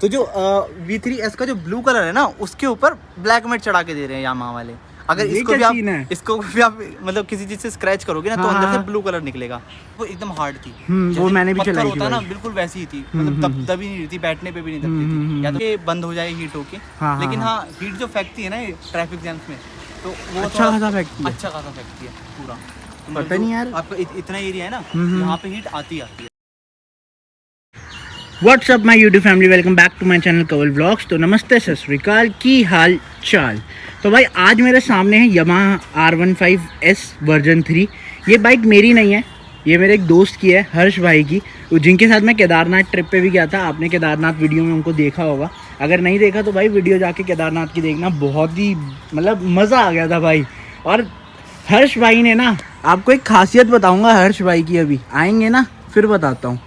तो जो V3S का जो ब्लू कलर है ना, उसके ऊपर ब्लैक मैट चढ़ा के दे रहे हैं यामाहा वाले। अगर इसको भी आप मतलब किसी चीज से स्क्रैच करोगे ना, तो अंदर से ब्लू कलर निकलेगा। वो एकदम हार्ड थी, वो मैंने भी चलाई थी होता ना, बिल्कुल वैसी ही थी। मतलब दबी नहीं थी, बैठने पे भी नहीं दबती थी। या तो ये बंद हो जाए हीट होके, लेकिन हाँ हीट जो फेंकती है ना ट्रैफिक जैम्स में, तो वो अच्छा खासा फेंकती है पूरा। पता नहीं यार, आपका इतना एरिया है ना, यहाँ पे हीट आती है। What's up my YouTube family, welcome back to my channel Kanwal vlogs. तो नमस्ते, सत श्री अकाल, की हाल चाल। तो भाई आज मेरे सामने है यामाहा R15S वर्जन 3। ये बाइक मेरी नहीं है, ये मेरे एक दोस्त की है, हर्ष भाई की, जिनके साथ मैं केदारनाथ ट्रिप पे भी गया था। आपने केदारनाथ वीडियो में उनको देखा होगा, अगर नहीं देखा तो भाई वीडियो जाके केदारनाथ की देखना, बहुत ही मतलब मज़ा आ गया था भाई। और हर्ष भाई ने ना, आपको एक खासियत बताऊँगा हर्ष भाई की, अभी आएंगे ना फिर बताता हूँ।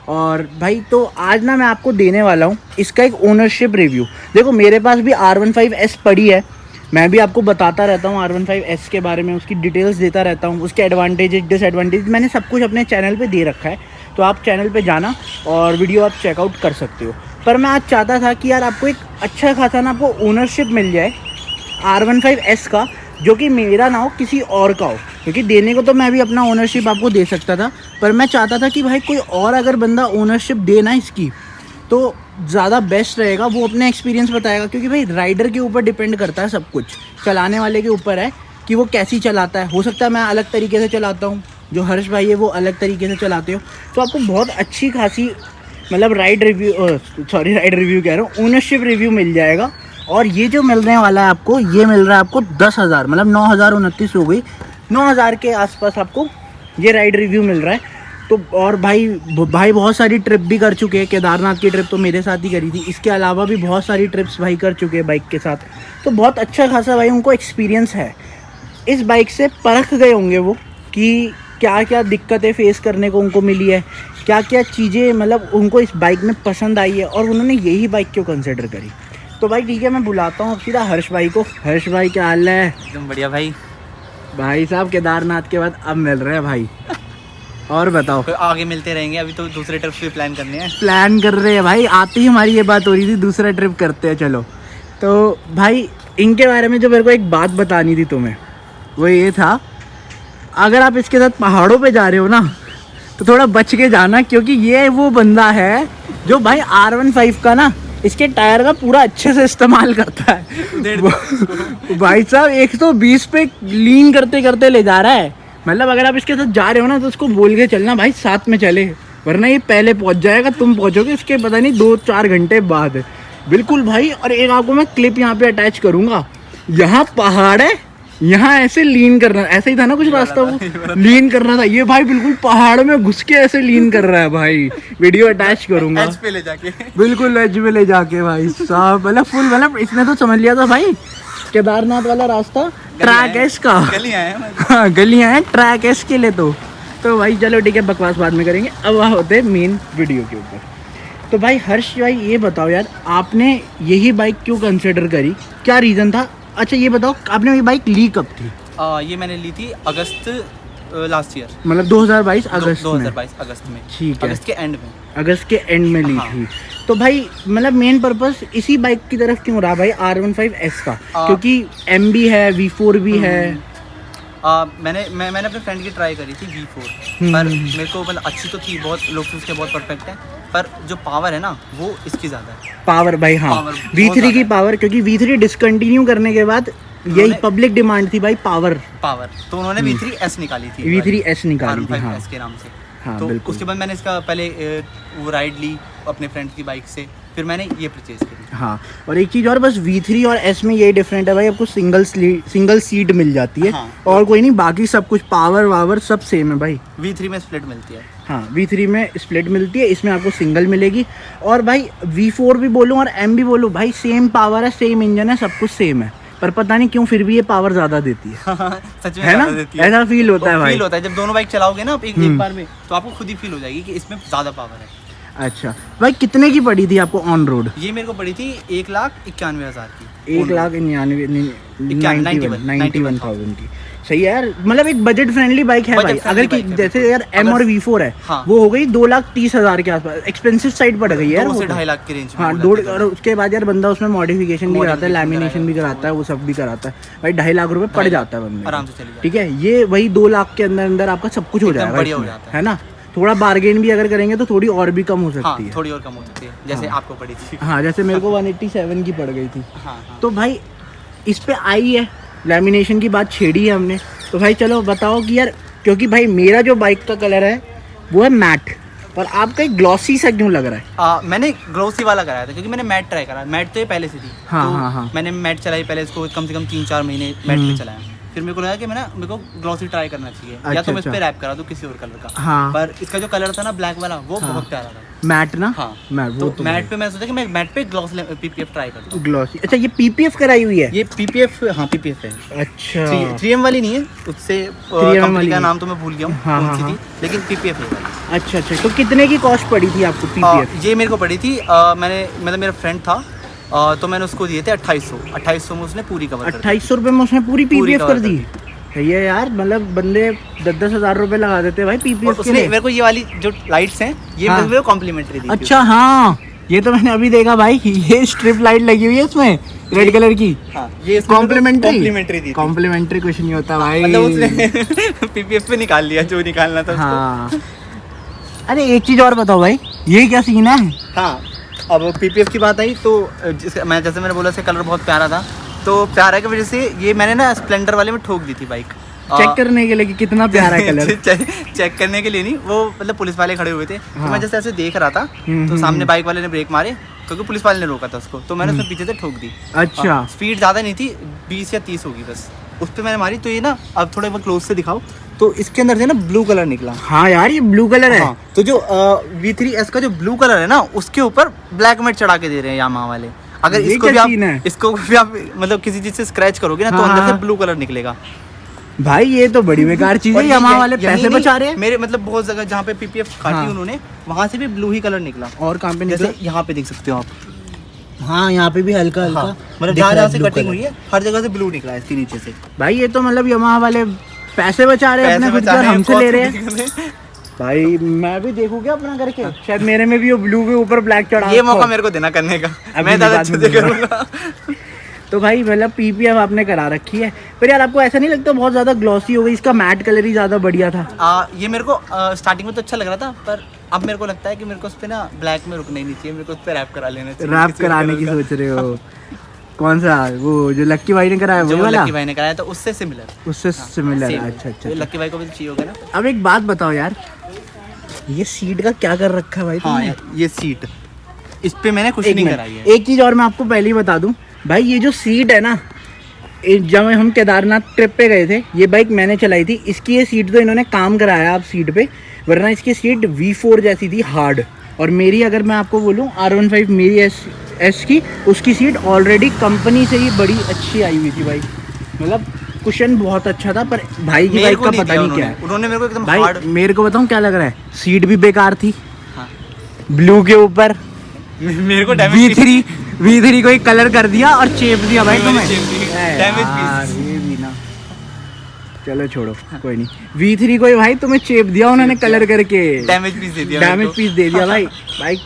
और भाई तो आज ना मैं आपको देने वाला हूँ इसका एक ओनरशिप रिव्यू। देखो मेरे पास भी R15S पड़ी है, मैं भी आपको बताता रहता हूँ R15S के बारे में, उसकी डिटेल्स देता रहता हूँ, उसके एडवांटेज डिसएडवांटेज मैंने सब कुछ अपने चैनल पे दे रखा है। तो आप चैनल पे जाना और वीडियो आप चेकआउट कर सकते हो। पर मैं आज चाहता था कि यार आपको एक अच्छा खासा ना आपको ओनरशिप मिल जाए R15S का, जो कि मेरा ना हो, किसी और का हो। क्योंकि देने को तो मैं भी अपना ओनरशिप आपको दे सकता था, पर मैं चाहता था कि भाई कोई और अगर बंदा ओनरशिप देना इसकी तो ज़्यादा बेस्ट रहेगा, वो अपने एक्सपीरियंस बताएगा। क्योंकि भाई राइडर के ऊपर डिपेंड करता है सब कुछ, चलाने वाले के ऊपर है कि वो कैसी चलाता है। हो सकता है मैं अलग तरीके से चलाता हूँ, जो हर्ष भाई है वो अलग तरीके से चलाते हो, तो आपको बहुत अच्छी खासी मतलब राइड रिव्यू कह रहा हूँ, ओनरशिप रिव्यू मिल जाएगा। और ये जो मिलने वाला है आपको, ये मिल रहा है आपको 10,000, मतलब 9,029 हो गई, 9,000 के आसपास आपको ये राइड रिव्यू मिल रहा है। तो और भाई बहुत सारी ट्रिप भी कर चुके हैं, केदारनाथ की ट्रिप तो मेरे साथ ही करी थी, इसके अलावा भी बहुत सारी ट्रिप्स भाई कर चुके हैं बाइक के साथ। तो बहुत अच्छा खासा भाई उनको एक्सपीरियंस है, इस बाइक से परख गए होंगे वो कि क्या क्या दिक्कतें फेस करने को उनको मिली है, क्या क्या चीज़ें मतलब उनको इस बाइक में पसंद आई है, और उन्होंने यही बाइक क्यों कंसिडर करी। तो भाई ठीक है, मैं बुलाता हूँ अब सीधा हर्ष भाई को। हर्ष भाई क्या हाल है? एकदम बढ़िया भाई। भाई साहब केदारनाथ के बाद अब मिल रहे हैं भाई, और बताओ। तो आगे मिलते रहेंगे, अभी तो दूसरे ट्रिप भी प्लान करने हैं। प्लान कर रहे हैं भाई, आती ही हमारी ये बात हो रही थी दूसरा ट्रिप करते हैं चलो। तो भाई इनके बारे में जो मेरे को एक बात बतानी थी तुम्हें, वो ये था, अगर आप इसके साथ पहाड़ों पे जा रहे हो ना तो थोड़ा बच के जाना, क्योंकि ये वो बंदा है जो भाई R15 का ना, इसके टायर का पूरा अच्छे से इस्तेमाल करता है। भाई साहब 120 पे लीन करते करते ले जा रहा है। मतलब अगर आप इसके साथ जा रहे हो ना तो उसको बोल के चलना भाई साथ में चले, वरना ये पहले पहुंच जाएगा, तुम पहुंचोगे इसके पता नहीं 2-4 घंटे बाद। बिल्कुल भाई। और एक आपको मैं क्लिप यहाँ पे अटैच करूँगा, यहाँ पहाड़ है, यहाँ ऐसे लीन करना, ऐसे ही था ना कुछ रास्ता, वो लीन करना था। ये भाई बिल्कुल पहाड़ में घुस के ऐसे लीन कर रहा है भाई, वीडियो अटैच करूंगा। एज पे ले जाके, बिल्कुल एज पे ले जाके भाई साहब, मतलब फुल, मतलब इसने तो समझ लिया था भाई केदारनाथ वाला रास्ता ट्रैक है इसका, गलियां हैं। हाँ गलियां हैं, ट्रैक है इसके लिए। तो भाई चलो ठीक है, बकवास बाद में करेंगे, अब वहाँ होते हैं मेन वीडियो के ऊपर। तो भाई हर्ष भाई ये बताओ यार, आपने यही बाइक क्यों कंसिडर करी, क्या रीज़न था? अच्छा ये बताओ, आपने ये बाइक ली कब थी? ये मैंने ली थी अगस्त लास्ट ईयर, मतलब 2022 अगस्त 2022 अगस्त में। ठीक है, अगस्त के एंड में, अगस्त के एंड में ली थी। तो भाई मतलब मेन पर्पस इसी बाइक की तरफ क्यों रहा भाई R15S का? क्योंकि MB है, V4 भी है। मैंने अपने फ्रेंड की ट्राई करी थी V4, पर मेरे को मतलब अच्छी तो थी, बहुत लोग उसके बहुत परफेक्ट है, पर जो पावर है ना वो इसकी ज़्यादा है। पावर भाई, हाँ V3 की पावर, क्योंकि V3 डिसकंटिन्यू करने के बाद यही पब्लिक डिमांड थी भाई, पावर। तो उन्होंने V3S निकाली थी, V3S निकाली थी हाँ, के नाम से। हाँ, तो बिल्कुल। उसके बाद मैंने इसका पहले वो राइड ली अपने फ्रेंड की बाइक से, फिर मैंने ये परचेज करी। हाँ, और एक चीज़ और, बस V3 और S में यही डिफरेंट है भाई, आपको सिंगल सीट मिल जाती है। हाँ, और कोई नहीं, बाकी सब कुछ पावर वावर सब सेम है भाई। V3 में स्प्लिट मिलती है। हाँ V3 में स्प्लिट मिलती है, इसमें आपको सिंगल मिलेगी। और भाई V4 भी बोलूँ और M भी बोलूँ भाई, सेम पावर है, सेम इंजन है, सब कुछ सेम है, पर पता नहीं क्यों फिर भी ये पावर ज़्यादा देती है। सच में है ना, ऐसा फील होता है भाई। फील होता है जब दोनों बाइक चलाओगे ना एक बार में, तो आपको खुद ही फील हो जाएगी कि इसमें ज़्यादा पावर है। अच्छा भाई, कितने की पड़ी थी आपको ऑन रोड? ये मेरे को पड़ी थी 1,91,000 की। 1,91,000 की। सही है यार, मतलब एक बजट फ्रेंडली बाइक है भाई। अगर कि जैसे यार M और V4 है, हाँ, वो हो गई 2,30,000 के आसपास, एक्सपेंसिव साइड पड़ गई है यार, 2 से 2.5 लाख की रेंज में। हाँ, 2 और उसके बाद यार बंदा उसमें मॉडिफिकेशन भी कराता है, लैमिनेशन भी कराता है, वो सब भी कराता है भाई, 2.5 लाख रुपए पड़ जाता है बंदे आराम से चली जाए। ठीक है, ये वही 2 लाख के अंदर अंदर आपका सब कुछ हो जाएगा, बढ़िया हो जाता है ना। थोड़ा बार्गेन भी अगर करेंगे तो थोड़ी और भी कम हो सकती है, थोड़ी और कम हो सकती है, जैसे आपको पड़ी थी। हाँ, जैसे मेरे को 187 की पड़ गई थी। हाँ। तो भाई इस पे आई है, लैमिनेशन की बात छेड़ी है हमने, तो भाई चलो बताओ कि यार, क्योंकि भाई मेरा जो बाइक का कलर है वो है मैट, और आपका एक ग्लॉसी सा क्यों लग रहा है? मैंने ग्लोसी वाला कराया था क्योंकि मैंने मैट ट्राई करा, मैट तो ये पहले से थी। हाँ, तो हाँ। मैंने मैट चलाई पहले, इसको कम से कम 3-4 महीने मैट पे चलाया, फिर मेरे को लगा कि मेरे को ग्लॉसी ट्राई करना चाहिए, या तो मैं इस पे रैप करा दूं किसी और कलर का। हाँ। पर इसका जो कलर था ना ब्लैक वाला, वो बहुत प्यारा था। मैट ना, हाँ, मैट, वो तो मैट पे मैं सोचा कि मैं मैट पे ग्लॉस PPF ट्राई करता हूँ। ग्लॉसी, अच्छा ये PPF कराई हुई है? ये PPF, हाँ PPF है। अच्छा, 3M वाली नहीं है, उससे 3M कंपनी का नाम तो मैं भूल गया हूँ हाँ, कौन सी हाँ, थी, लेकिन PPF है। अच्छा, तो कितने की कॉस्ट पड़ी थी आपको PPF? ये मेरे को पड़ी थी, मैंने मतलब मेरा फ्रेंड था, तो मैंने उसको दिए थे 2800 में उसने पूरी कवर कर दी। 2800 रुपये में उसने पूरी PPF कर दी? दी। सही है यार, मतलब बंदे 10-10 हज़ार रुपए लगा देते हैं भाई PPF के उसने लिए। मेरे को ये वाली जो लाइट्स हैं ये हाँ। मेरे को कॉम्प्लीमेंट्री दी थी। अच्छा, हाँ, ये तो मैंने अभी देखा भाई, ये स्ट्रिप लाइट लगी हुई है इसमें रेड कलर की। हाँ, ये कॉम्प्लीमेंट्री दी थी। कॉम्प्लीमेंट्री कुछ नहीं होता भाई, मतलब उसने PPF पे निकाल लिया जो निकालना था उसको। हाँ। अरे एक चीज और बताओ भाई, ये क्या सीन है? हाँ, अब PPF की बात आई तो जैसे मैंने बोला, इसका कलर बहुत प्यारा था, तो प्यारा की वजह से ये मैंने ना स्प्लेंडर वाले में ठोक दी थी बाइक, चेक करने के लिए कि कितना प्यारा है कलर। चेक करने के लिए नहीं, वो मतलब पुलिस वाले खड़े हुए थे, हाँ। तो मैं जैसे ऐसे देख रहा था, तो सामने बाइक वाले ने ब्रेक मारे क्योंकि पुलिस वाले ने रोका था उसको, तो मैंने उसमें पीछे से ठोक दी। अच्छा, स्पीड ज़्यादा नहीं थी, 20 या 30 होगी बस, उस पर मैंने मारी। तो ये ना, अब थोड़ा बहुत क्लोज से दिखाओ, तो इसके अंदर से ना ब्लू कलर निकला। हाँ यार, ये ब्लू कलर है। हाँ, तो जो V3S का जो ब्लू कलर है ना, उसके ऊपर ब्लैक मैट चढ़ा के दे रहे हैं यामाहा वाले। अगर इसको भी आप मतलब किसी चीज से स्क्रैच करोगे ना, तो अंदर से ब्लू कलर निकलेगा। भाई ये तो बड़ी बेकार चीज है, यामाहा वाले पैसे बचा रहे हैं। मेरे मतलब बहुत जगह जहाँ पे PPF काटी उन्होंने, वहाँ से भी ब्लू ही कलर निकला। और कहाँ पे निकला? जैसे यहाँ पे देख सकते हो आप, हाँ, यहाँ पे भी हल्का हल्का, मतलब जहाँ से कटिंग हुई है हर जगह से ब्लू निकला है इसके नीचे से। भाई ये तो मतलब यामाहा वाले पैसे बचा रहे हैं, अपने खुद का हमसे ले रहे हैं। भाई मैं भी देखूँ क्या अपना करके, शायद मेरे में भी वो ब्लू के ऊपर ब्लैक चढ़ा। ये मौका मेरे को देना करने का, मैं ज़्यादा अच्छे से करूँगा। तो भाई मतलब PPF आपने करा रखी है, पर यार आपको ऐसा नहीं लगता बहुत ज़्यादा ग्लॉसी हो गई? इसका मैट कलर ही ज़्यादा बढ़िया था। ये मेरे को स्टार्टिंग में तो अच्छा लग रहा था, पर अब मेरे को लगता है कि मेरे को उस पर ना ब्लैक में रुकना ही नहीं चाहिए, मेरे को उस पर रैप करा लेना चाहिए। रैप कराने की सोच रहे हो? कौन सा, वो जो लक्की भाई ने कराया? जो लक्की भाई ने कराया था उससे सिमिलर। उससे सिमिलर, अच्छा। लक्की भाई को भी चाहिए होगा ना। अब एक बात बताओ यार, ये सीट का क्या कर रखा है भाई तुमने? हाँ, ये सीट, इस पे मैंने कुछ नहीं कराई है। एक चीज़ और मैं आपको पहले ही बता दूं भाई, ये जो सीट है ना, जब हम केदारनाथ ट्रिप पे गए थे, ये बाइक मैंने चलाई थी, इसकी ये सीट तो इन्होंने काम कराया आप सीट पे, वरना इसकी सीट V4 जैसी थी, हार्ड। और मेरी अगर मैं आपको बोलूँ R15 मेरी एस की, उसकी सीट ऑलरेडी कंपनी से ही बड़ी अच्छी आई हुई थी भाई, मतलब कुशन बहुत अच्छा था। पर भाई की बाइक का पता नहीं क्या है, उन्होंने मेरे को एकदम भाई हार्ड। मेरे को बताऊँ क्या लग रहा है, सीट भी बेकार थी, हाँ। ब्लू के ऊपर मेरे को V3 को ही कलर कर दिया और चेप दिया भाई तुम्हें। Damage piece. ये भी ना, चलो छोड़ो, कोई नहीं। V3 को ही भाई तुम्हें चेप दिया उन्होंने कलर करके, डैमेज पीस दे दिया, डैमेज पीस दे दिया भाई। भाई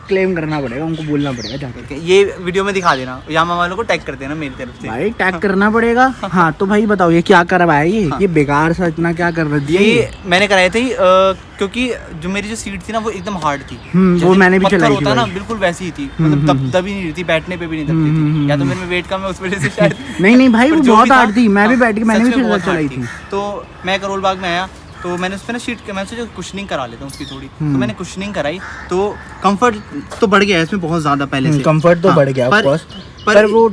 क्लेम करना पड़ेगा, उनको बोलना पड़ेगा जाके। ये वीडियो में दिखा देना, यामाहा वालों को टैग कर देना मेरी तरफ से भाई, टैग करना पड़ेगा। हाँ, तो भाई बताओ ये क्या कर रहा है ये बेकार सा इतना क्या कर दिया? ये मैंने कराया था क्योंकि जो मेरी जो सीट थी ना, वो एकदम हार्ड थी। वो मैंने भी चलाई थी होता ना, बिल्कुल वैसी ही थी, मतलब दबी नहीं रही थी, बैठने पे भी नहीं दबती थी, या तो मेरे में वेट कम है उस वजह से शायद। नहीं भाई, वो बहुत हार्ड थी, मैं भी बैठ के मैंने भी चलाई थी। तो मैं करोल बाग में आया, तो मैंने उस पर ना शीट मैं सोचा कुशनिंग करा लेता हूँ उसकी थोड़ी, तो मैंने कुशनिंग कराई, तो कंफर्ट तो बढ़ गया है इसमें बहुत ज़्यादा पहले से। कंफर्ट तो बढ़ गया, पर वो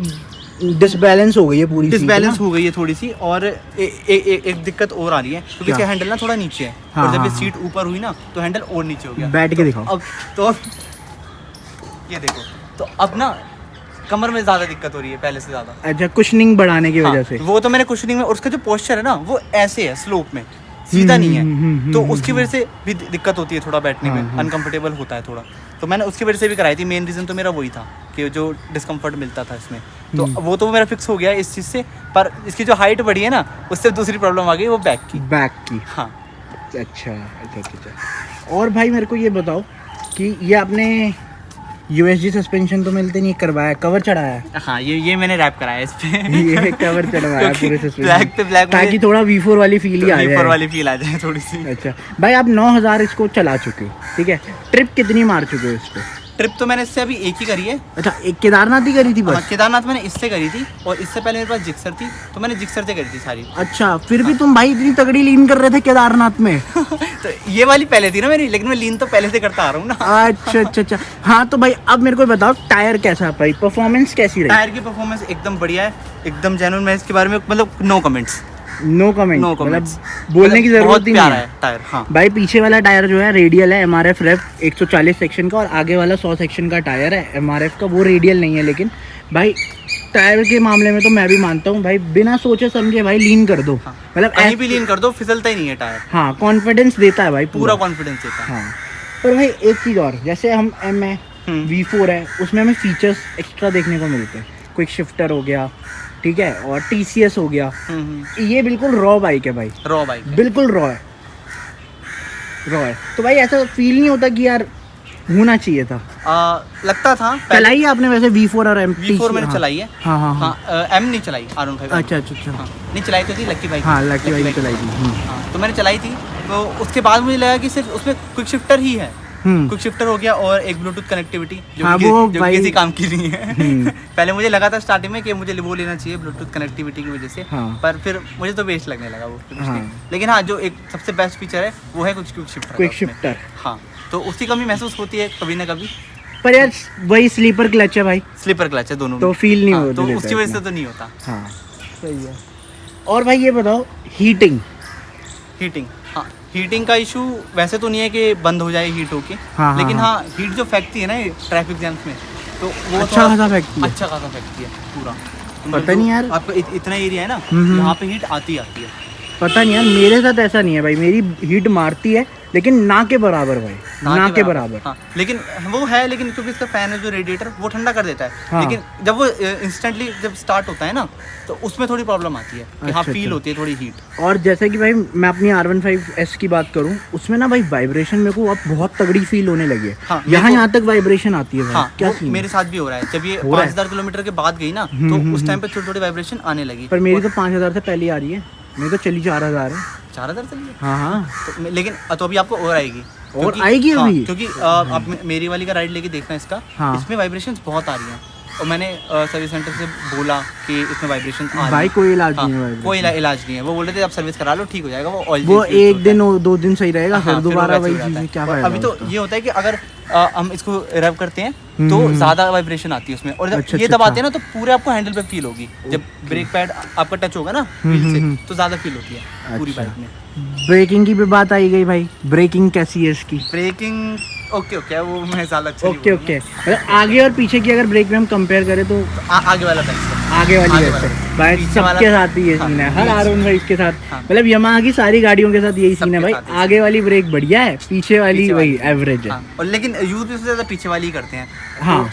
डिसबैलेंस हो गई है, पूरी डिसबैलेंस हो गई है थोड़ी सी। और एक दिक्कत और आ रही है, क्योंकि इसका हैंडल ना थोड़ा नीचे है, और जब ये सीट ऊपर हुई ना, तो हैंडल और नीचे हो गया। बैठ के दिखाओ अब, तो ये देखो, तो अब ना कमर में ज़्यादा दिक्कत हो रही है पहले से ज़्यादा। अच्छा, कुशनिंग बढ़ाने की वजह से। वो तो मैंने कुशनिंग में, और उसका जो पोस्चर है ना, वो ऐसे है, स्लोप में, सीधा नहीं है, तो उसकी वजह से भी दिक्कत होती है थोड़ा बैठने में, अनकंफर्टेबल होता है थोड़ा। तो मैंने उसकी वजह से भी कराई थी, मेन रीज़न तो मेरा वही था। कि जो डिस्कम्फर्ट मिलता था इसमें, तो वो तो मेरा फिक्स हो गया इस चीज़ से। पर इसकी जो हाइट बढ़ी है ना, उससे दूसरी प्रॉब्लम आ गई, वो बैक की। हाँ अच्छा। और भाई मेरे को ये बताओ कि ये आपने USG सस्पेंशन तो मिलते नहीं, करवाया, कवर चढ़ाया है? हाँ, ये मैंने रैप कराया इस पे। ये कवर चढ़वाया पूरे सस्पेंशन ब्लैक पे ब्लैक, ताकि थोड़ा V4 वाली फील ही आ जाए। V4 वाली फील आ जाए थोड़ी सी। अच्छा भाई, आप 9000 इसको चला चुके हो, ठीक है, ट्रिप कितनी मार चुके हो इस पे? ट्रिप तो मैंने इससे अभी एक ही करी है। अच्छा, एक केदारनाथ ही करी थी बस? हाँ, केदारनाथ मैंने इससे करी थी, और इससे पहले मेरे पास जिक्सर थी, तो मैंने जिक्सर से करी थी सारी। अच्छा, फिर भी तुम भाई इतनी तगड़ी लीन कर रहे थे केदारनाथ में। तो ये वाली पहले थी ना मेरी, लेकिन मैं लीन तो पहले से करता आ रहा हूँ ना। अच्छा। हाँ तो भाई अब मेरे को बताओ, टायर कैसा है भाई, परफॉर्मेंस कैसी रही? टायर की परफॉर्मेंस एकदम बढ़िया है, एकदम जेन्युइन। मैं इसके बारे में मतलब नो कमेंट्स, मतलब बोलने की जरूरत ही नहीं है टायर। हाँ भाई, पीछे वाला टायर जो है रेडियल है, MRF रेफ 140 सेक्शन का, और आगे वाला 100 सेक्शन का टायर है MRF का, वो रेडियल नहीं है। लेकिन भाई टायर के मामले में तो मैं भी मानता हूँ भाई, बिना सोचे समझे भाई लीन कर दो। हाँ, मतलब कहीं भी लीन कर दो, फिसलता ही नहीं है टायर। हाँ, कॉन्फिडेंस देता है भाई, पूरा कॉन्फिडेंस देता है। हाँ, पर भाई एक चीज़ और, जैसे हम M है, V4 है, उसमें हमें फीचर्स एक्स्ट्रा देखने को मिलते हैं। क्विक शिफ्टर हो गया, ठीक है, और TCS हो गया। ये बिल्कुल रॉ बाइक है भाई, रॉ बाइक बिल्कुल रॉ है। तो भाई ऐसा फील नहीं होता कि यार होना चाहिए था? लगता था। चलाई है आपने वैसे V4 और M? V4 मैंने चलाई है। हाँ, M नहीं चलाई, R15। अच्छा। नहीं चलाई तो थी लक्की बाइक। हाँ, लक्की बाइक चलाई थी। हाँ, तो मैंने चलाई थी, तो उसके बाद मुझे लगा कि सिर्फ उसमें क्विक शिफ्टर ही है। क्विक शिफ्टर हो गया और एक ब्लूटूथ कनेक्टिविटी, जो किसी काम की नहीं है। पहले मुझे लगा था स्टार्टिंग में कि मुझे वो लेना चाहिए ब्लूटूथ कनेक्टिविटी की वजह से, पर फिर मुझे तो वेस्ट लगने लगा वो। लेकिन हाँ, जो एक सबसे बेस्ट फीचर है वो है क्विक शिफ्टर। हाँ, तो उसकी कमी महसूस होती है कभी ना कभी। पर यार वही स्लीपर क्लच है भाई, स्लीपर क्लच है दोनों में, तो फील नहीं होता, तो उसकी वजह से तो नहीं होता। हाँ सही है। और भाई ये बताओ, हीटिंग। हाँ, हीटिंग का इशू वैसे तो नहीं है कि बंद हो जाए हीट होके, लेकिन हाँ हीट जो फेंकती है ना ट्रैफिक जैम्स में, तो वो अच्छा खासा फेंकती है पूरा। पता नहीं यार, आपका इतना एरिया है ना, यहाँ पे हीट आती है। पता नहीं यार, मेरे साथ ऐसा नहीं है भाई, मेरी हीट मारती है लेकिन ना के बराबर भाई, ना के बराबर। हाँ, लेकिन वो है, लेकिन क्योंकि इसका फैन है जो रेडिएटर, वो ठंडा कर देता है। हाँ। लेकिन जब वो इंस्टेंटली जब स्टार्ट होता है ना, तो उसमें थोड़ी प्रॉब्लम आती है कि हाँ फील होती है थोड़ी हीट। और जैसे कि भाई मैं अपनी R15S की बात करूँ, उसमें ना भाई वाइब्रेशन मेरे को अब बहुत तगड़ी फील होने लगी है। हाँ, यहाँ तक वाइब्रेशन आती है भाई। हाँ, क्या मेरे साथ भी हो रहा है। जब ये 5000 किलोमीटर के बाद गई ना, तो उस टाइम पे थोड़ी वाइब्रेशन आने लगी। पर मेरी तो 5000 से पहले आ रही है, मेरी तो चली 4000 है। 4000 चली है? हाँ। तो लेकिन तो अभी आपको और आएगी, और आएगी अभी, क्योंकि आप मेरी वाली का राइड लेके देखना इसका। हाँ। इसमें वाइब्रेशंस बहुत आ रही हैं, और मैंने सर्विस सेंटर से बोला कि इसमें वाइब्रेशन आ रही है। भाई कोई इलाज नहीं है, कोई इलाज नहीं है। वो बोल रहे थे आप सर्विस करा लो, ठीक हो जाएगा। वो एक दिन 2 दिन सही रहेगा, फिर दोबारा वही चीज़, क्या फायदा? अभी तो ये होता है कि अगर हम इसको रेव करते हैं तो ज्यादा वाइब्रेशन आती है उसमें, और जब ये दबाते हैं ना तो पूरे आपको हैंडल पे फील होगी। जब ब्रेक पैड आपका टच होगा ना व्हील से, तो ज्यादा फील होती है पूरी बाइक में। ब्रेकिंग की भी बात आई गई भाई, ब्रेकिंग कैसी है इसकी? ब्रेकिंग ओके, वो मैं ज्यादा अच्छा ओके। आगे और पीछे की अगर ब्रेक में हम कंपेयर करें तो आगे वाला बेस्ट है। आगे वाली बेस्ट है भाई, सबके साथ ही ये सीन है, हर R15 के साथ, मतलब यामाहा की सारी गाड़ियों के साथ यही सीन है भाई। आगे वाली ब्रेक बढ़िया है, पीछे वाली वही एवरेज है। और लेकिन यूज भी सबसे ज्यादा पीछे वाली ही करते हैं। हाँ,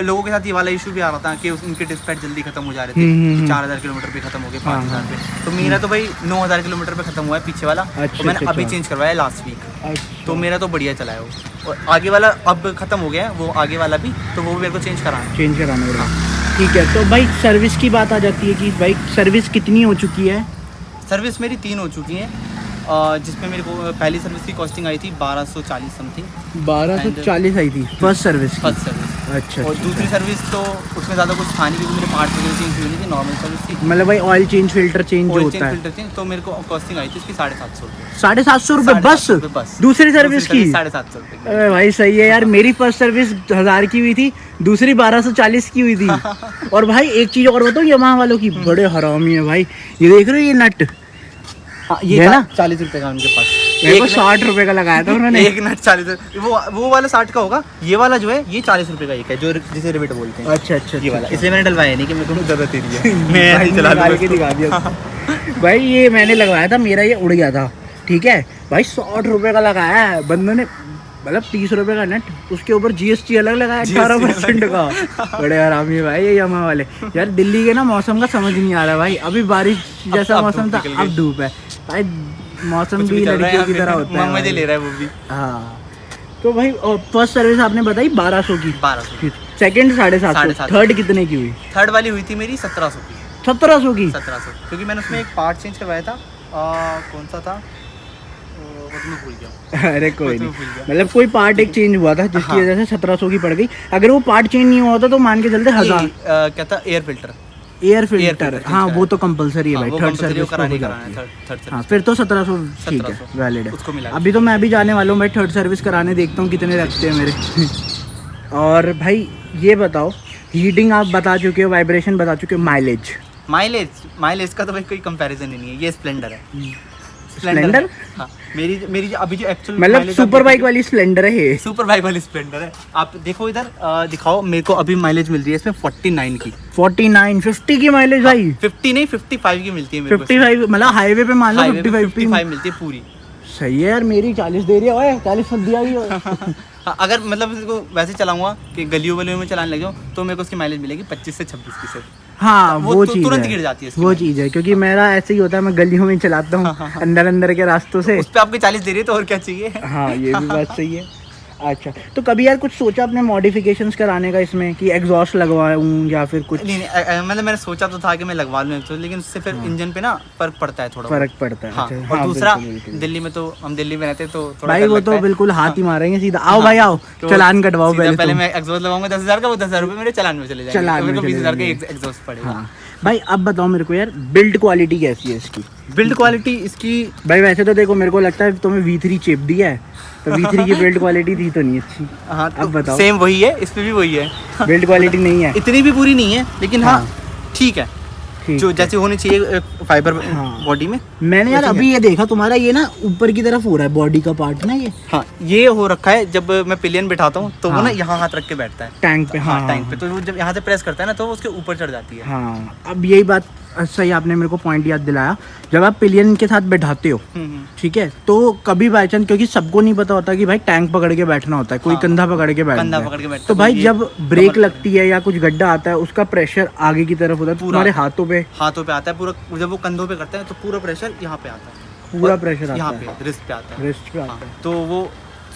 लोगों के साथ ये वाला इशू भी आ रहा था कि उनके डिस्पैच जल्दी खत्म हो जा रहे थे। 4000 किलोमीटर पे खत्म हो गए, 5000 पे। तो मेरा तो भाई 9000 किलोमीटर पे खत्म हुआ है पीछे वाला। तो मैंने अभी चेंज करवाया लास्ट वीक, तो मेरा तो बढ़िया चला है वो। और आगे वाला अब खत्म हो गया है, वो आगे वाला भी, तो वो मेरे को चेंज कराना पड़ेगा। ठीक है, तो भाई सर्विस की बात आ जाती है कि भाई सर्विस कितनी हो चुकी है? सर्विस मेरी 3 हो चुकी हैं, जिसमें मेरे को पहली सर्विस की कॉस्टिंग आई थी 1240 समथिंग। 1240 आई थी फर्स्ट सर्विस? अच्छा। और दूसरी सर्विस तो उसमें ज़्यादा कुछ था नहीं, क्योंकि मेरे पार्ट वगैरह चेंज हुई नहीं थी, नॉर्मल सर्विस थी। मतलब भाई ऑयल चेंज, फिल्टर चेंज जो होता है, तो मेरे को कॉस्टिंग आई थी इसकी 750 रुपये। 750 रुपये बस दूसरी सर्विस की? 750 रुपये। अरे भाई सही है यार, मेरी फर्स्ट सर्विस 1000 की हुई थी, दूसरी 1240 की हुई थी। और भाई एक चीज़ और बताओ, यामाहा वालों की बड़े हरामी है भाई, ये देख रहे हो ये नट, ये है ना 40 रुपये का उनके पास, 60 रुपये का लगाया था उन्होंने। एक नट 40 रुपये, वो वाला 60 का होगा। ये वाला जो है ये 40 रुपये का एक है, जो जिसे रिवेट बोलते हैं। अच्छा। ये वाला इसलिए मैंने डलवाया नहीं कि मेरे को जरूरत ही नहीं है। मैं ऐसे ही चला के दिखा दिया। भाई ये मैंने लगवाया था, मेरा ये उड़ गया था, ठीक है भाई, 60 रुपये का लगाया है बंदों ने मतलब 30 रुपए का नेट, उसके ऊपर GST अलग लगाया 18% का। बड़े आरामी भाई ये यामा वाले। यार दिल्ली के ना मौसम का समझ नहीं आ रहा भाई, अभी बारिश जैसा मौसम था, अब धूप है भाई। मौसम भी लड़कियों की तरह होता है, मजे ले रहा है वो भी। हाँ तो भाई फर्स्ट सर्विस आपने बताई 1200 की, 1200 सेकंड 750, थर्ड कितने की हुई? थर्ड वाली हुई थी मेरी 1700 की। 1700 की? 1700, क्योंकि मैंने उसमें एक पार्ट चेंज करवाया था। कौन सा था वो तो मैं भूल गया। अरे कोई नहीं, मतलब कोई पार्ट एक चेंज हुआ था जिसकी वजह से 1700 की पड़ गई। अगर वो पार्ट चेंज नहीं हुआ होता तो मान के चलते 1000। क्या था, एयर फिल्टर। हाँ वो तो कंपलसरी है भाई, थर्ड सर्विस करानी है। हाँ फिर तो 1700 ठीक है, वैलिड है। अभी तो मैं भी जाने वाला हूँ भाई थर्ड सर्विस कराने, देखता हूँ कितने रखते हैं मेरे। और भाई ये बताओ, हीटिंग आप बता चुके हो, वाइब्रेशन बता चुके हो, माइलेज का तो भाई कोई कंपैरिजन ही नहीं है। ये स्प्लेंडर है। स्प्लेंडर? हाँ, मेरी अभी जो एक्चुअल मतलब सुपर बाइक वाली स्प्लेंडर है ये? सुपर बाइक वाली स्प्लेंडर है। आप देखो इधर, दिखाओ मेरे को। अभी माइलेज मिल रही है इसमें 49 की। 49 50 की माइलेज भाई? 50 नहीं, 55 की मिलती है मेरे को। 55 मतलब हाईवे पे मान लो 55 मिलती है पूरी। सही है यार, मेरी 40 दे रही है, 40 मत दिया ही। अगर मतलब इसको वैसे चलाऊंगा कि गलियों में चलाने लग जाऊँ तो मेरे को उसकी माइलेज मिलेगी 25 से 26 की सिर्फ। हाँ वो चीज़ तुरंत गिर जाती है वो चीज़ है, क्योंकि मेरा ऐसे ही होता है, मैं गलियों में चलाता हूँ अंदर के रास्तों से। उस पे आपकी 40 दे रही है तो और क्या चाहिए। हाँ ये भी बात सही है। अच्छा तो कभी यार कुछ सोचा अपने मॉडिफिकेशंस कराने का इसमें, कि एग्जॉस्ट लगवाऊं या फिर कुछ? नहीं, मतलब मैंने सोचा तो था कि मैं लगवा लूँ तो, लेकिन उससे फिर इंजन पे ना फर्क पड़ता है, थोड़ा फर्क पड़ता है। हाँ। अच्छा, और हाँ, दूसरा बिल्कुल। दिल्ली में तो हम दिल्ली में रहते तो थोड़ा भाई वो तो बिल्कुल हाथ ही मारेंगे सीधा, आओ भाई आओ चलान कटवाओ पहले मैं एग्जॉस्ट लगाऊंगा 10,000 का, वो 10,000 रुपये मेरे चलान में चले जाएंगे, मेरे को 20,000 का एग्जॉस्ट पड़ेगा। भाई अब बताओ मेरे को यार, बिल्ड क्वालिटी कैसी है इसकी? बिल्ड क्वालिटी इसकी भाई वैसे तो देखो मेरे को लगता है तुम्हें V3 चिप दिया है, तो V3 की बिल्ड क्वालिटी थी तो नहीं अच्छी। हाँ अब बताओ। सेम वही है, इस पे भी वही है। बिल्ड क्वालिटी नहीं है, इतनी भी बुरी नहीं है, लेकिन हाँ ठीक है, जो जैसे होनी चाहिए फाइबर बॉडी में। मैंने यार अभी ये देखा तुम्हारा ये ना ऊपर की तरफ हो रहा है बॉडी का पार्ट ना ये। हाँ ये हो रखा है, जब मैं पिलियन बिठाता हूँ तो वो ना यहाँ हाथ रख के बैठता है टैंक पे। हाँ टैंक पे, तो वो जब यहाँ से प्रेस करता है ना तो वो उसके ऊपर चढ़ जाती है। हाँ अब यही बात सही, आपने मेरे को पॉइंट याद दिलाया। जब आप पिलियन के साथ बैठाते हो ठीक है, तो कभी बाई चांस, क्योंकि सबको नहीं पता होता कि भाई टैंक पकड़ के बैठना होता है, कोई कंधा पकड़ के बैठता है, तो भाई जब ब्रेक लगती है या कुछ गड्ढा आता है उसका प्रेशर आगे की तरफ होता है, तुम्हारे हाथों पे आता है पूरा। जब वो कंधों पे करते हैं तो पूरा प्रेशर यहाँ पे आता है, पूरा प्रेशर यहाँ पे रिस्ट पे आता है, रिस्ट पे आता है, तो वो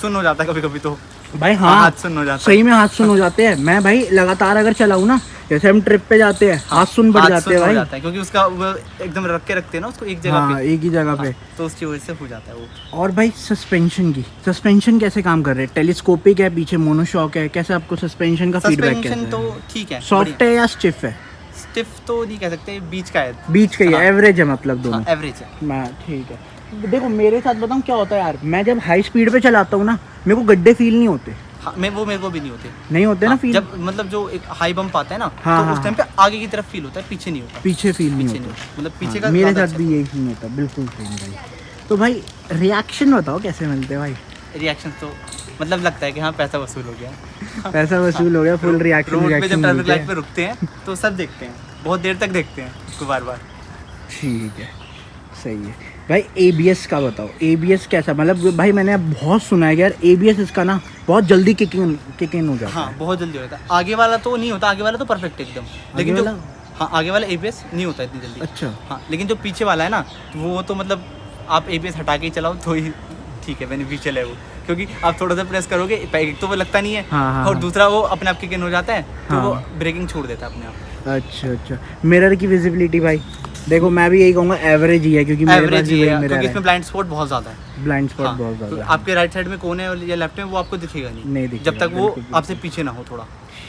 सुन हो जाता है कभी कभी तो भाई। हाँ हाथ सुन हो जाता है, सही में हाथ सुन हो जाते हैं। मैं भाई लगातार अगर चलाऊं ना, जैसे हम ट्रिप पे जाते हैं, हाथ सुन बढ़ जाते हैं भाई, क्योंकि उसका वो एकदम रख के रखते हैं ना उसको एक जगह पे, एक ही जगह पे, तो उसकी वजह से हो जाता है वो। और भाई सस्पेंशन कैसे काम कर रहे हैं? टेलीस्कोपिक है, पीछे मोनोशॉक है, कैसे आपको सस्पेंशन का फीडबैक कैसा है? तो ठीक है, सॉफ्ट है या स्टिफ है? स्टिफ तो नहीं कह सकते, बीच का है, बीच का ही है, एवरेज है मतलब दोनों, एवरेज है। ठीक है। देखो मेरे साथ बताऊं क्या होता है यार, मैं जब हाई स्पीड पे चलाता हूँ ना, मेरे को गड्ढे फील नहीं होते। हाँ, मेरे को भी नहीं होते ना फील। जब मतलब जो एक हाई बम्प आता है ना, तो उस टाइम पे आगे की तरफ फील होता है, पीछे नहीं होता, पीछे फील नहीं होता, मतलब पीछे का मेरे साथ भी यही फील होता, बिल्कुल सेम भाई। तो भाई रिएक्शन बताओ कैसे मिलते हैं भाई? रिएक्शन तो मतलब लगता है कि हाँ पैसा वसूल हो गया, पैसा वसूल हो गया, फुल रिएक्शन। रोड पे जब ट्रैफिक लाइट पे रुकते हैं तो सब देखते हैं, बहुत देर तक देखते हैं उसको बार। ठीक है, सही है भाई। ABS का बताओ, ABS कैसा? मतलब भाई मैंने बहुत सुना है कि यार ABS इसका ना बहुत जल्दी किक इन हो जाता है। हाँ बहुत जल्दी हो जाता है, आगे वाला तो नहीं होता, आगे वाला तो परफेक्ट एकदम, लेकिन जो हाँ आगे वाला ABS नहीं होता इतनी जल्दी। अच्छा हाँ, लेकिन जो पीछे वाला है ना, वो तो मतलब आप ABS हटा के चलाओ तो ही ठीक है, बेनिफिशियल है वो, क्योंकि आप थोड़ा सा प्रेस करोगे एक तो वो लगता नहीं है, और दूसरा वो अपने आप किक इन हो जाता है, तो वो ब्रेकिंग छोड़ देता है अपने आप। अच्छा, मिरर की विजिबिलिटी भाई देखो मैं भी यही कहूँगा एवरेज ही है, क्योंकि एवरेज ही है, क्योंकि इसमें ब्लाइंड स्पॉट बहुत ज़्यादा है। ब्लाइंड स्पॉट बहुत ज़्यादा है। आपके राइट साइड में कौन है या लेफ्ट में, वो आपको दिखेगा नहीं दिखेगा, जब तक वो आपसे पीछे ना हो थोड़ा।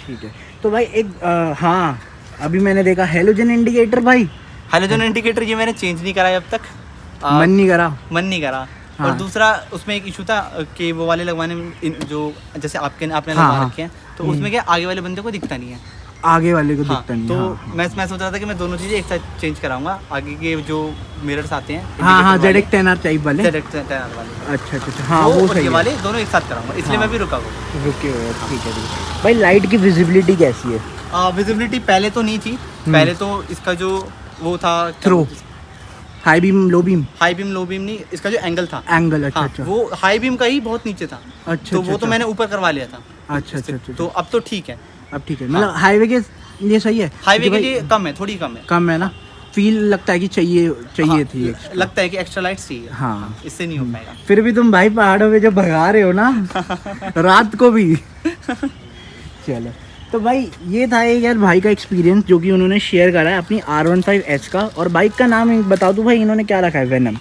ठीक है, तो भाई एक हाँ अभी मैंने देखा हेलोजन इंडिकेटर। भाई हेलोजन इंडिकेटर ये मैंने चेंज नहीं कराया अब तक, मन नहीं करा। और दूसरा उसमें एक इशू था कि वो वाले लगवाने में जो जैसे आपने लगवा रखे हैं, तो उसमें क्या आगे वाले बंदे को दिखता नहीं है, आगे वाले को दिखता नहीं। तो मैं सोच रहा था कि मैं दोनों चीज़ें एक साथ चेंज कराऊंगा, आगे के जो मिरर्स आते हैं ZX 10R टाइप वाले। अच्छा हाँ वो सही वाले दोनों एक साथ कराऊंगा, इसलिए मैं भी रुका हुआ। रुके हुए, ठीक है। भाई लाइट की विजिबिलिटी कैसी है? विजिबिलिटी पहले तो नहीं थी, पहले तो इसका जो वो था high beam low beam? High beam low beam नहीं, इसका जो एंगल था, एंगल, अच्छा हाँ, अच्छा, वो हाई बीम का ही बहुत नीचे था। अच्छा तो वो तो अच्छा, मैंने ऊपर करवा लिया था। अच्छा अच्छा अच्छा, तो अब तो ठीक है। अब ठीक है, मतलब हाईवे के लिए सही है? हाईवे के क्योंकि लिए कम है, थोड़ी कम है। कम है ना, फील लगता है कि चाहिए हाँ, थी लगता है कि एक्स्ट्रा लाइट्स चाहिए। हाँ। इससे नहीं हो पाएगा। फिर भी तुम भाई पहाड़ों में जो भगा रहे हो ना रात को भी। चलो, तो भाई ये था एक यार भाई का एक्सपीरियंस जो कि उन्होंने शेयर करा है अपनी R15S का। और बाइक का नाम बता दूं भाई, इन्होंने क्या रखा है? वेनम।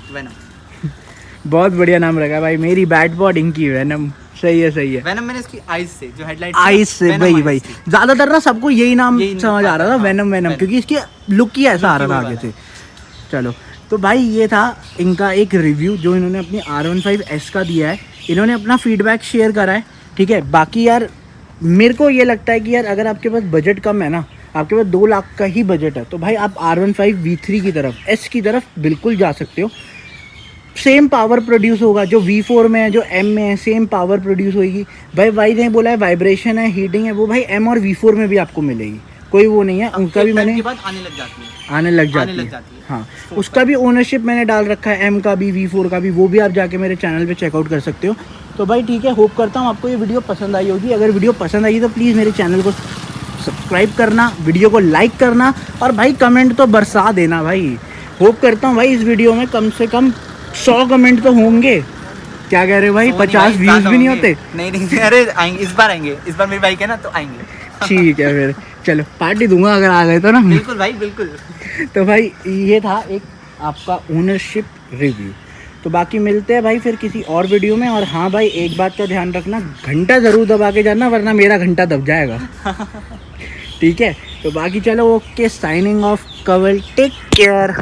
बहुत बढ़िया नाम रखा है भाई, मेरी बैट बॉड इनकी वेनम। सही है सही है। वेनम मैंने इसकी आइज से, जो हेडलाइट आइज से, भाई ज्यादातर ना सबको यही नाम समझ आ रहा था, वेनम वेनम, क्योंकि इसकी लुक ही ऐसा आ रहा था आगे से। चलो, तो भाई ये था इनका एक रिव्यू जो इन्होंने अपनी R15S का दिया है। इन्होंने अपना फीडबैक शेयर करा है, ठीक है। बाकी यार मेरे को ये लगता है कि यार अगर आपके पास बजट कम है ना, आपके पास 2 लाख का ही बजट है, तो भाई आप R15 V3 की तरफ, S की तरफ बिल्कुल जा सकते हो। सेम पावर प्रोड्यूस होगा जो V4 में है, जो M में है, सेम पावर प्रोड्यूस होगी भाई ने बोला है वाइब्रेशन है, हीटिंग है, वो भाई M और V4 में भी आपको मिलेगी, कोई वो नहीं है। उनका भी मैंने आने लग जाती है। हाँ, उसका भी ओनरशिप मैंने डाल रखा है, M का भी V4 का भी, वो भी आप जाके मेरे चैनल पे चेकआउट कर सकते हो। तो भाई ठीक है, होप करता हूँ आपको ये वीडियो पसंद आई होगी। अगर वीडियो पसंद आई तो प्लीज़ मेरे चैनल को सब्सक्राइब करना, वीडियो को लाइक करना, और भाई कमेंट तो बरसा देना भाई। होप करता हूँ भाई इस वीडियो में कम से कम 100 कमेंट तो होंगे। क्या कह रहे हो भाई, 50 व्यूज़ भी नहीं होते? नहीं, अरे आएंगे, इस बार आएंगे, इस बार मेरी बाइक है ना, तो आएंगे। ठीक है, फिर चलो पार्टी दूंगा अगर आ गए तो ना। बिल्कुल भाई, बिल्कुल। तो भाई ये था एक आपका ओनरशिप रिव्यू। तो बाकी मिलते हैं भाई फिर किसी और वीडियो में। और हाँ भाई, एक बात का ध्यान रखना, घंटा ज़रूर दबा के जाना, वरना मेरा घंटा दब जाएगा। ठीक है, तो बाकी चलो, ओके, साइनिंग ऑफ, कवल, टेक केयर।